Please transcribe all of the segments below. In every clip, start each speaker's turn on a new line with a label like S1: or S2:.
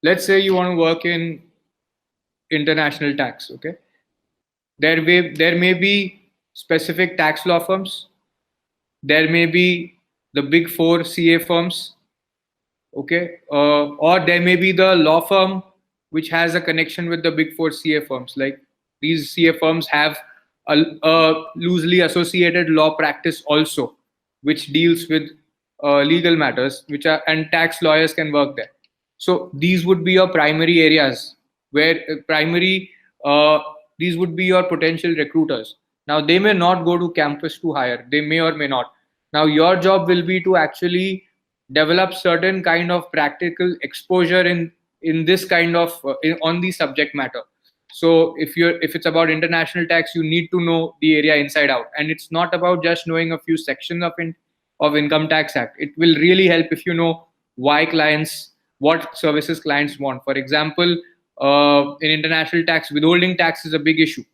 S1: let's say you want to work in international tax. Okay, there may be specific tax law firms. There may be the big four CA firms. Okay, or there may be the law firm which has a connection with the big four CA firms. Like, these CA firms have a loosely associated law practice also, which deals with legal matters, which are, and tax lawyers can work there. So these would be your primary areas where primary these would be your potential recruiters. Now they may not go to campus to hire, they may or may not. Now your job will be to actually develop certain kind of practical exposure in this kind of on the subject matter. So if it's about international tax, you need to know the area inside out, and it's not about just knowing a few sections of income tax act. It will really help if you know why clients, what services clients want. For example, in international tax, withholding tax is a big issue.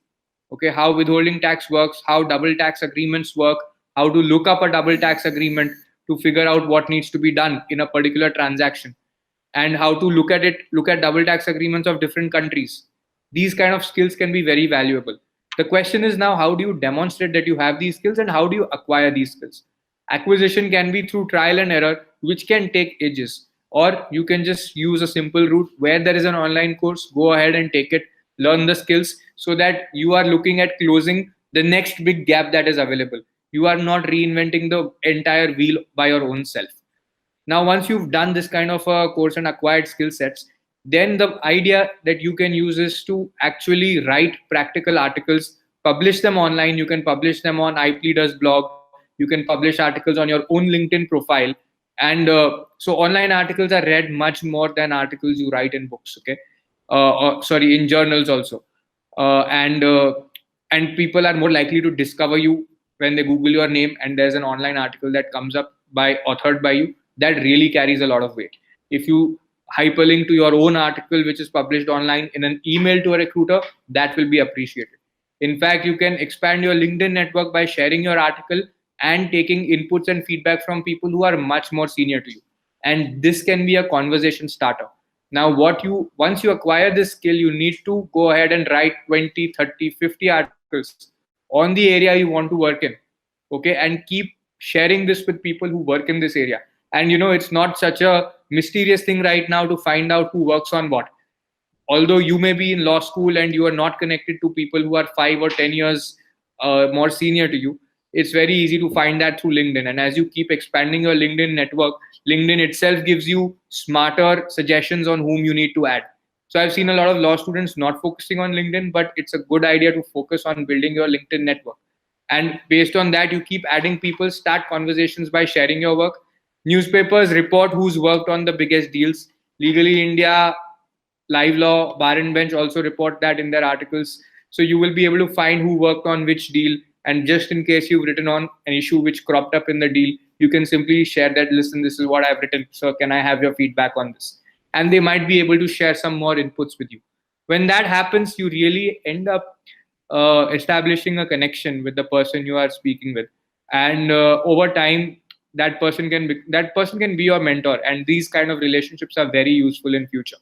S1: Okay, how withholding tax works, how double tax agreements work, how to look up a double tax agreement to figure out what needs to be done in a particular transaction, and how to look at double tax agreements of different countries. These kind of skills can be very valuable. The question is now, how do you demonstrate that you have these skills, and how do you acquire these skills? Acquisition can be through trial and error, which can take ages, or you can just use a simple route where there is an online course. Go ahead and take it, learn the skills, so that you are looking at closing the next big gap that is available. You are not reinventing the entire wheel by your own self. Now, once you've done this kind of a course and acquired skill sets, then the idea that you can use is to actually write practical articles, publish them online. You can publish them on iPleader's blog. You can publish articles on your own LinkedIn profile. And so online articles are read much more than articles you write in books. Okay. Sorry, in journals also. And people are more likely to discover you when they Google your name and there's an online article that comes up authored by you. That really carries a lot of weight. If you hyperlink to your own article which is published online in an email to a recruiter, that will be appreciated. In fact, you can expand your LinkedIn network by sharing your article and taking inputs and feedback from people who are much more senior to you. And this can be a conversation starter. Now, once you acquire this skill, you need to go ahead and write 20, 30, 50 articles on the area you want to work in. Okay, and keep sharing this with people who work in this area. And it's not such a mysterious thing right now to find out who works on what. Although you may be in law school and you are not connected to people who are 5 or 10 years more senior to you, it's very easy to find that through LinkedIn. And as you keep expanding your LinkedIn network, LinkedIn itself gives you smarter suggestions on whom you need to add. So I've seen a lot of law students not focusing on LinkedIn, but it's a good idea to focus on building your LinkedIn network. And based on that, you keep adding people, start conversations by sharing your work. Newspapers report who's worked on the biggest deals. Legally India, Live Law, Bar and Bench also report that in their articles. So you will be able to find who worked on which deal. And just in case you've written on an issue which cropped up in the deal, you can simply share that, listen, this is what I've written. So can I have your feedback on this? And they might be able to share some more inputs with you. When that happens, you really end up establishing a connection with the person you are speaking with. And over time, that person can be your mentor. And these kind of relationships are very useful in future.